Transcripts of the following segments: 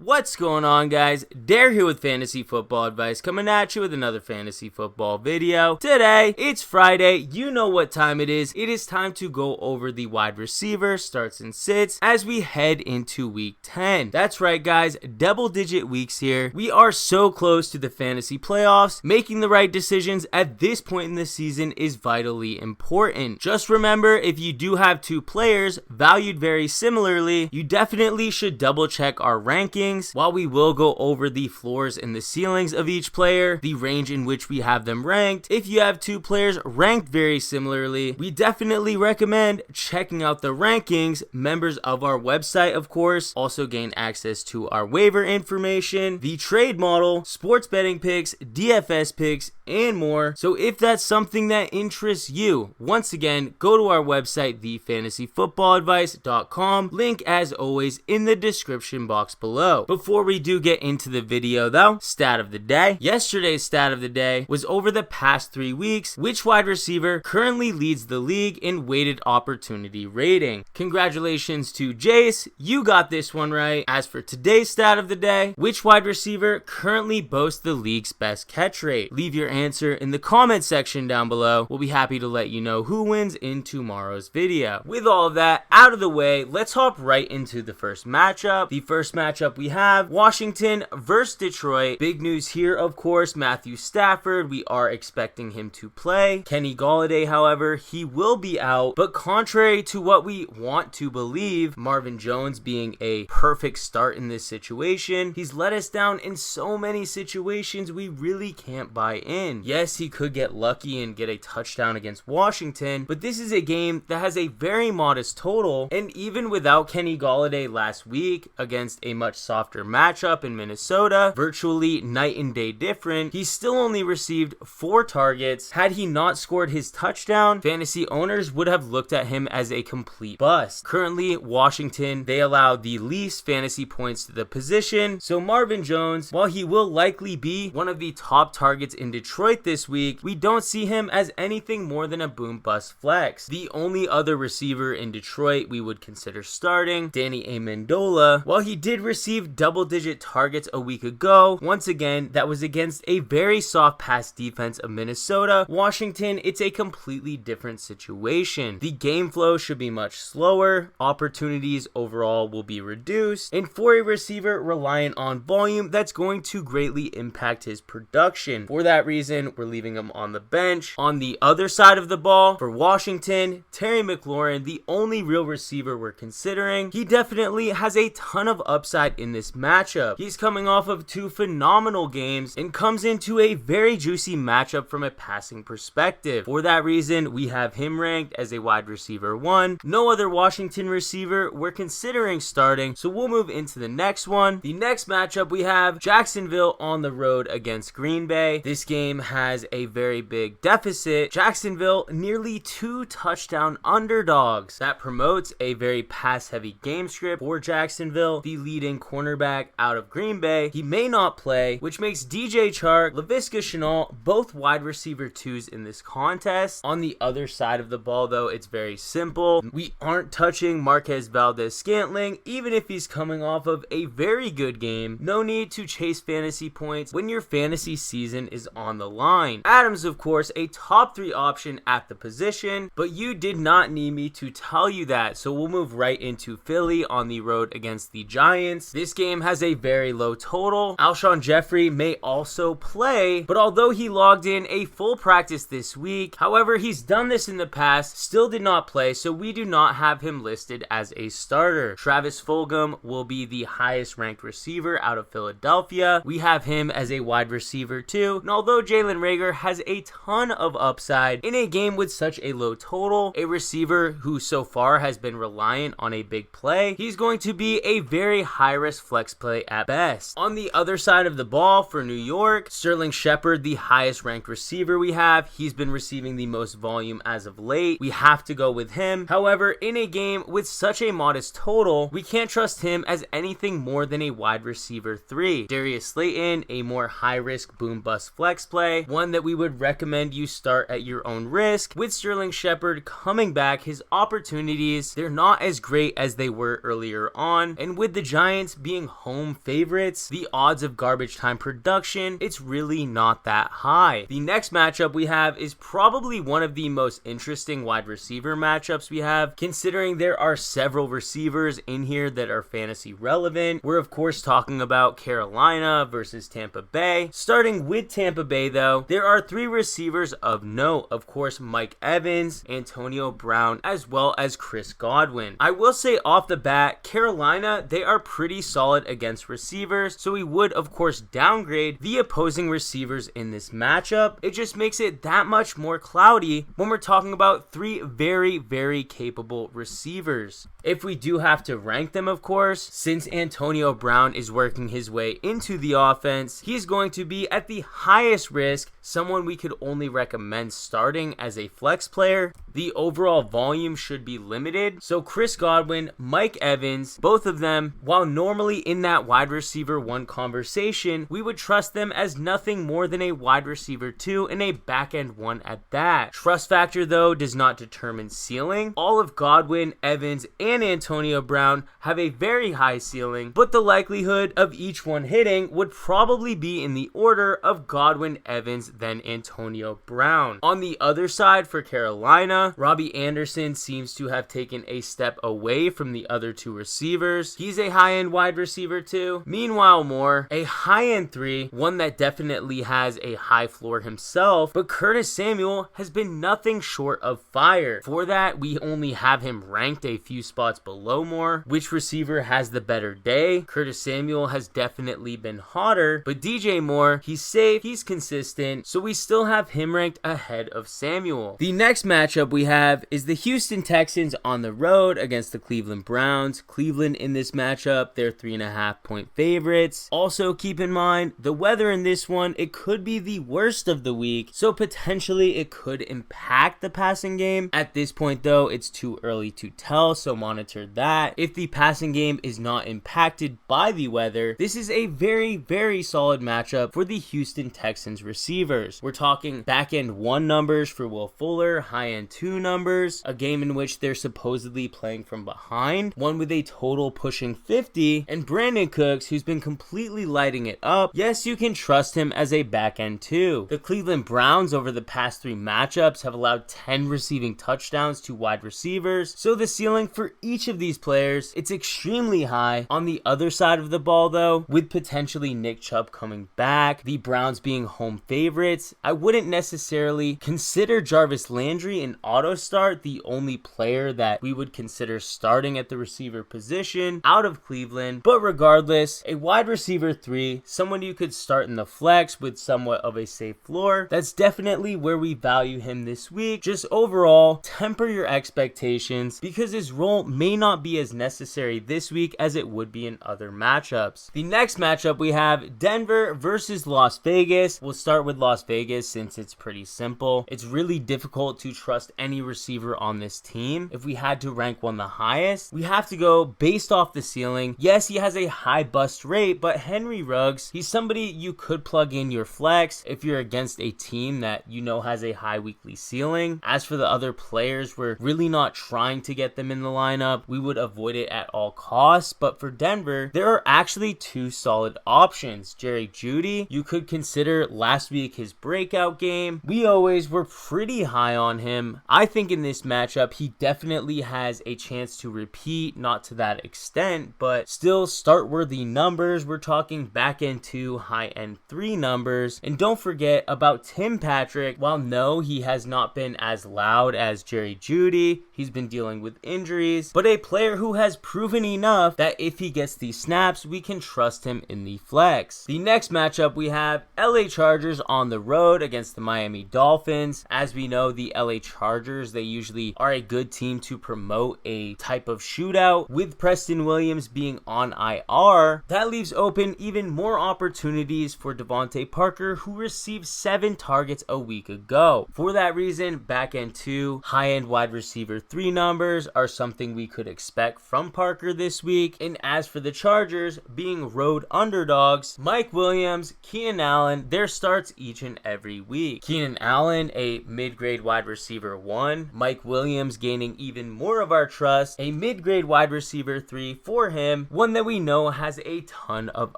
What's going on, guys? Dare here with fantasy football advice, coming at you with another fantasy football video. Today, it's Friday. You know what time it is. It is time to go over the wide receiver starts and sits as we head into week 10. That's right, guys. Double-digit weeks here. We are so close to the fantasy playoffs. Making the right decisions at this point in the season is vitally important. Just remember, if you do have two players valued very similarly, you definitely should double check our rankings. While we will go over the floors and the ceilings of each player, the range in which we have them ranked, if you have two players ranked very similarly, we definitely recommend checking out the rankings. Members of our website, of course, also gain access to our waiver information, the trade model, sports betting picks, DFS picks, and more. So if that's something that interests you, once again, go to our website, thefantasyfootballadvice.com. Link, as always, in the description box below. Before we do get into the video though, stat of the day. Yesterday's stat of the day was over the past 3 weeks, which wide receiver currently leads the league in weighted opportunity rating. Congratulations to Jace, you got this one right. As for today's stat of the day, which wide receiver currently boasts the league's best catch rate? Leave your answer in the comment section down below. We'll be happy to let you know who wins in tomorrow's video. With all of that out of the way, let's hop right into the first matchup. The first matchup we have Washington versus Detroit. Big news here, of course, Matthew Stafford. We are expecting him to play. Kenny Golladay, however, he will be out. But contrary to what we want to believe, Marvin Jones being a perfect start in this situation, he's let us down in so many situations we really can't buy in. Yes, he could get lucky and get a touchdown against Washington, but this is a game that has a very modest total, and even without Kenny Golladay last week against a much softer matchup in Minnesota, virtually night and day different, he still only received 4 targets. Had he not scored his touchdown, fantasy owners would have looked at him as a complete bust. Currently, Washington, they allow the least fantasy points to the position, so Marvin Jones, while he will likely be one of the top targets in Detroit this week, we don't see him as anything more than a boom bust flex. The only other receiver in Detroit we would consider starting, Danny Amendola, while he did receive double-digit targets a week ago, once again, that was against a very soft pass defense of Minnesota. Washington, it's a completely different situation. The game flow should be much slower, opportunities overall will be reduced, and for a receiver reliant on volume, that's going to greatly impact his production. For that reason, we're leaving him on the bench. On the other side of the ball, for Washington, Terry McLaurin, the only real receiver we're considering, he definitely has a ton of upside in this matchup. He's coming off of 2 phenomenal games and comes into a very juicy matchup from a passing perspective. For that reason, we have him ranked as a wide receiver 1. No other Washington receiver we're considering starting, so we'll move into the next one. The next matchup we have Jacksonville on the road against Green Bay. This game has a very big deficit. Jacksonville nearly 2 touchdown underdogs. That promotes a very pass-heavy game script for Jacksonville. The leading cornerback out of Green Bay, he may not play, which makes DJ Chark, Laviska Shenault both wide receiver 2s in this contest. On the other side of the ball, though, it's very simple. We aren't touching Marquez Valdes-Scantling, even if he's coming off of a very good game. No need to chase fantasy points when your fantasy season is on the line. Adams, of course, a top 3 option at the position, but you did not need me to tell you that, so we'll move right into Philly on the road against the Giants. This game has a very low total. Alshon Jeffrey may also play, but although he logged in a full practice this week, however, he's done this in the past, still did not play, so we do not have him listed as a starter. Travis Fulgham will be the highest ranked receiver out of Philadelphia. We have him as a wide receiver 2, and although Jalen Reagor has a ton of upside in a game with such a low total, a receiver who so far has been reliant on a big play, he's going to be a very high-risk flex play at best. On the other side of the ball for New York, Sterling Shepard, the highest ranked receiver we have, he's been receiving the most volume as of late. We have to go with him. However, in a game with such a modest total, we can't trust him as anything more than a wide receiver 3. Darius Slayton, a more high-risk boom-bust flex play, one that we would recommend you start at your own risk. With Sterling Shepard coming back, his opportunities, they're not as great as they were earlier on, and with the Giants being being home favorites, the odds of garbage time production, it's really not that high. The next matchup we have is probably one of the most interesting wide receiver matchups we have, considering there are several receivers in here that are fantasy relevant. We're of course talking about Carolina versus Tampa Bay. Starting with Tampa Bay though, there are 3 receivers of note. Of course, Mike Evans, Antonio Brown, as well as Chris Godwin. I will say off the bat, Carolina, they are pretty solid against receivers, so we would of course downgrade the opposing receivers in this matchup. It just makes it that much more cloudy when we're talking about 3 very capable receivers. If we do have to rank them, of course, since Antonio Brown is working his way into the offense, he's going to be at the highest risk, someone we could only recommend starting as a flex player. The overall volume should be limited, so Chris Godwin, Mike Evans, both of them, while normally in that wide receiver 1 conversation, we would trust them as nothing more than a wide receiver 2 and a back end 1 at that. Trust factor though does not determine ceiling. All of Godwin, Evans, and Antonio Brown have a very high ceiling, but the likelihood of each one hitting would probably be in the order of Godwin, Evans, then Antonio Brown. On the other side for Carolina, Robbie Anderson seems to have taken a step away from the other 2 receivers. He's a high-end wide receiver too. Meanwhile, Moore, a high-end 3, one that definitely has a high floor himself, but Curtis Samuel has been nothing short of fire. For that, we only have him ranked a few spots below Moore. Which receiver has the better day? Curtis Samuel has definitely been hotter, but DJ Moore, he's safe, he's consistent, so we still have him ranked ahead of Samuel. The next matchup we have is the Houston Texans on the road against the Cleveland Browns. Cleveland in this matchup, they're 3.5 point favorites. Also keep in mind, the weather in this one, it could be the worst of the week, so potentially it could impact the passing game. At this point though, it's too early to tell, so monitor that. If the passing game is not impacted by the weather, this is a very solid matchup for the Houston Texans receivers. We're talking back end 1 numbers for Will Fuller, high end 2 numbers, a game in which they're supposedly playing from behind, one with a total pushing 50, and Brandon Cooks, who's been completely lighting it up. Yes, you can trust him as a back end 2. The Cleveland Browns over the past 3 matchups have allowed 10 receiving touchdowns to wide receivers, so the ceiling for each of these players, it's extremely high. On the other side of the ball though, with potentially Nick Chubb coming back, the Browns being home favorites, I wouldn't necessarily consider Jarvis Landry an auto start, the only player that we would consider starting at the receiver position out of Cleveland. But regardless, a wide receiver 3, someone you could start in the flex with somewhat of a safe floor, that's definitely where we value him this week. Just overall, temper your expectations because his role may not be as necessary this week as it would be in other matchups. The next matchup we have Denver versus Las Vegas. We'll start with Las Vegas since it's pretty simple. It's really difficult to trust any receiver on this team. If we had to rank one the highest, we have to go based off the ceiling. Yes, he has a high bust rate, but Henry Ruggs, he's somebody you could plug in your flex if you're against a team that you know has a high weekly ceiling. As for the other players, we're really not trying to get them in the lineup. We would avoid it at all costs, but for Denver, there are actually 2 solid options. Jerry Jeudy, you could consider last week his breakout game. We always were pretty high on him. I think in this matchup, he definitely has a chance to repeat, not to that extent, but still start-worthy numbers. We're talking back end 2, high end 3 numbers. And don't forget about Tim Patrick. While no, he has not been as loud as Jerry Jeudy, he's been dealing with injuries, but a player who has proven enough that if he gets these snaps, we can trust him in the flex. The next matchup we have LA Chargers on the road against the Miami Dolphins. As we know, the LA Chargers, they usually are a good team to promote a type of shootout. With Preston Williams being on IR, that leaves open even more opportunities for Devontae Parker, who received 7 targets a week ago. For that reason, back end 2, high end wide receiver 3 numbers are something we could expect from Parker this week. And as for the Chargers being road underdogs, Mike Williams, Keenan Allen, their starts each and every week. Keenan Allen, a mid-grade wide receiver 1. Mike Williams gaining even more of our trust, a mid-grade wide receiver 3 for him, one that that we know has a ton of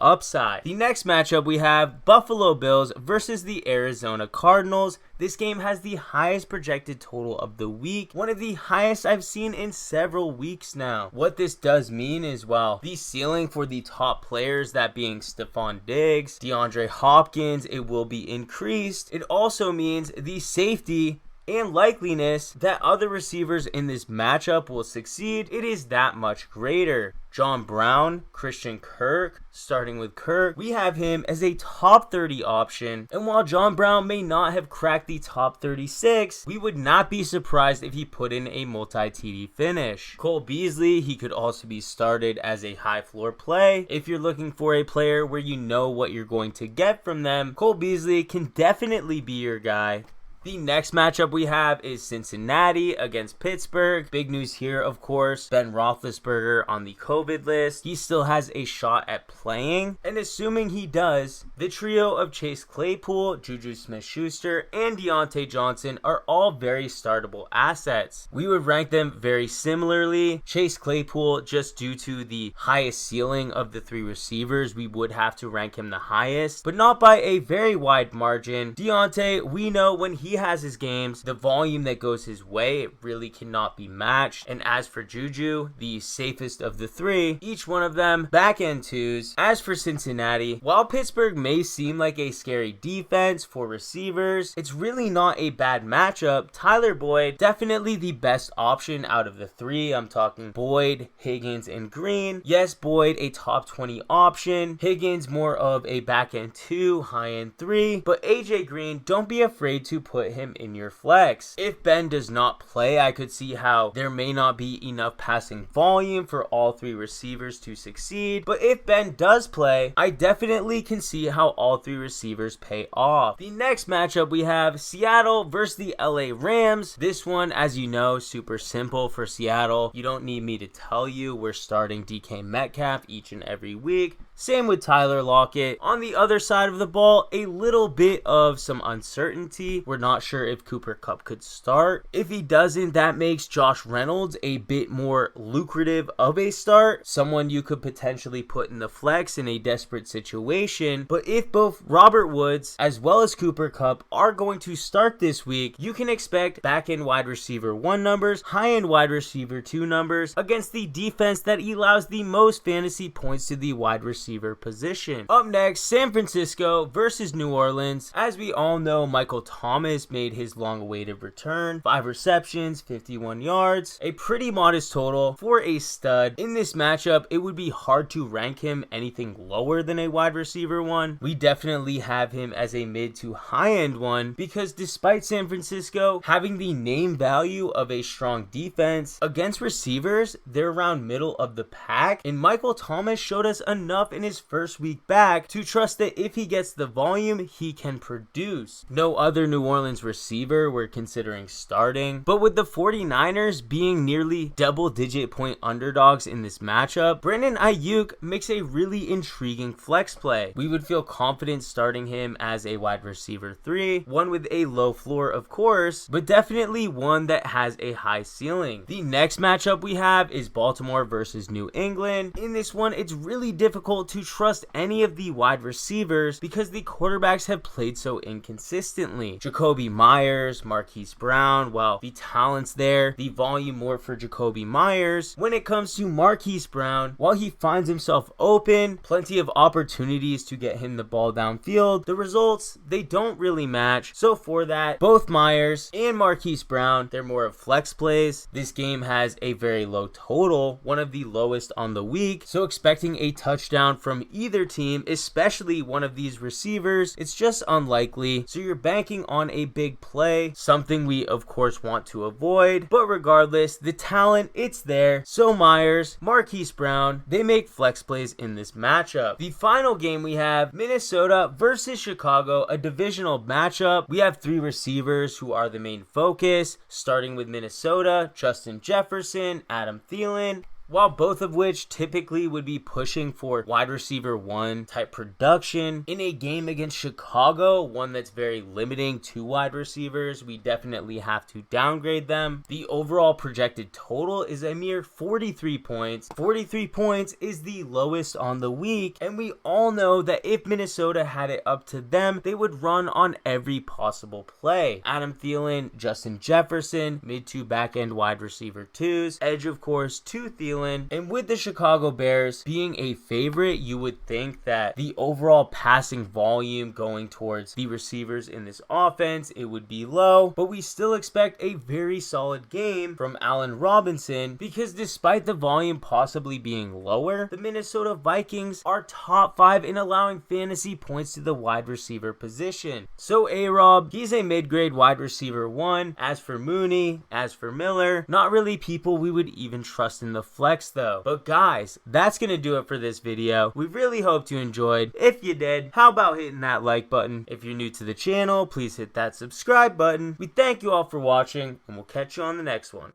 upside. The next matchup we have Buffalo Bills versus the Arizona Cardinals. This game has the highest projected total of the week, one of the highest I've seen in several weeks now. What this does mean is, well, the ceiling for the top players, that being Stephon Diggs, DeAndre Hopkins, it will be increased. It also means the safety and likeliness that other receivers in this matchup will succeed, it is that much greater. John Brown, Christian Kirk, starting with Kirk, we have him as a top 30 option, and while John Brown may not have cracked the top 36, we would not be surprised if he put in a multi-TD finish. Cole Beasley, he could also be started as a high floor play. If you're looking for a player where you know what you're going to get from them, Cole Beasley can definitely be your guy. The next matchup we have is Cincinnati against Pittsburgh. Big news here, of course, Ben Roethlisberger on the COVID list. He still has a shot at playing, and assuming he does, the trio of Chase Claypool, Juju Smith-Schuster, and Deontay Johnson are all very startable assets. We would rank them very similarly. Chase Claypool, just due to the highest ceiling of the three receivers, we would have to rank him the highest, but not by a very wide margin. Deontay, we know when he has his games, the volume that goes his way, it really cannot be matched. And as for Juju, the safest of the three, each one of them back end twos. As for Cincinnati, while Pittsburgh may seem like a scary defense for receivers, it's really not a bad matchup. Tyler Boyd, definitely the best option out of the three. I'm talking Boyd, Higgins, and Green. Yes, Boyd, a top 20 option. Higgins, more of a back end two, high end three. But AJ Green, don't be afraid to put him in your flex. If Ben does not play, I could see how there may not be enough passing volume for all three receivers to succeed, but if Ben does play, I definitely can see how all three receivers pay off. The next matchup we have Seattle versus the LA Rams. This one, as you know, super simple for Seattle. You don't need me to tell you we're starting DK Metcalf each and every week. Same with Tyler Lockett. On the other side of the ball, a little bit of some uncertainty. We're not sure if Cooper Kupp could start. If he doesn't, that makes Josh Reynolds a bit more lucrative of a start. Someone you could potentially put in the flex in a desperate situation. But if both Robert Woods as well as Cooper Kupp are going to start this week, you can expect back-end wide receiver 1 numbers, high-end wide receiver 2 numbers against the defense that allows the most fantasy points to the wide receiver position. Up next, San Francisco versus New Orleans. As we all know, Michael Thomas made his long-awaited return. 5 receptions, 51 yards, a pretty modest total for a stud. In this matchup, it would be hard to rank him anything lower than a wide receiver 1. We definitely have him as a mid to high-end one because despite San Francisco having the name value of a strong defense, against receivers, they're around middle of the pack, and Michael Thomas showed us enough in his first week back to trust that if he gets the volume, he can produce. No other New Orleans receiver we're considering starting, but with the 49ers being nearly double-digit point underdogs in this matchup, Brandon Ayuk makes a really intriguing flex play. We would feel confident starting him as a wide receiver 3, one with a low floor of course, but definitely one that has a high ceiling. The next matchup we have is Baltimore versus New England. In this one, it's really difficult to trust any of the wide receivers because the quarterbacks have played so inconsistently. Jacoby Myers, Marquise Brown, well, the talent's there, the volume more for Jacoby Myers. When it comes to Marquise Brown, while he finds himself open, plenty of opportunities to get him the ball downfield, the results, they don't really match. So for that, both Myers and Marquise Brown, they're more of flex plays. This game has a very low total, one of the lowest on the week, so expecting a touchdown from either team, especially one of these receivers, it's just unlikely. So you're banking on a big play, something we of course want to avoid, but regardless, the talent, it's there. So Myers, Marquise Brown, they make flex plays in this matchup. The final game we have Minnesota versus Chicago, a divisional matchup. We have 3 receivers who are the main focus, starting with Minnesota, Justin Jefferson, Adam Thielen. while both of which typically would be pushing for wide receiver 1 type production. In a game against Chicago, one that's very limiting to wide receivers, we definitely have to downgrade them. The overall projected total is a mere 43 points. 43 points is the lowest on the week, and we all know that if Minnesota had it up to them, they would run on every possible play. Adam Thielen, Justin Jefferson, mid to back end wide receiver 2s, edge of course to Thielen, and with the Chicago Bears being a favorite, you would think that the overall passing volume going towards the receivers in this offense, it would be low, but we still expect a very solid game from Allen Robinson, because despite the volume possibly being lower, the Minnesota Vikings are top 5 in allowing fantasy points to the wide receiver position. So A-Rob, he's a mid-grade wide receiver 1. As for Mooney, as for Miller, not really people we would even trust in the flex though. But guys, that's gonna do it for this video. We really hope you enjoyed. If you did, how about hitting that like button? If you're new to the channel, please hit that subscribe button. We thank you all for watching, and we'll catch you on the next one.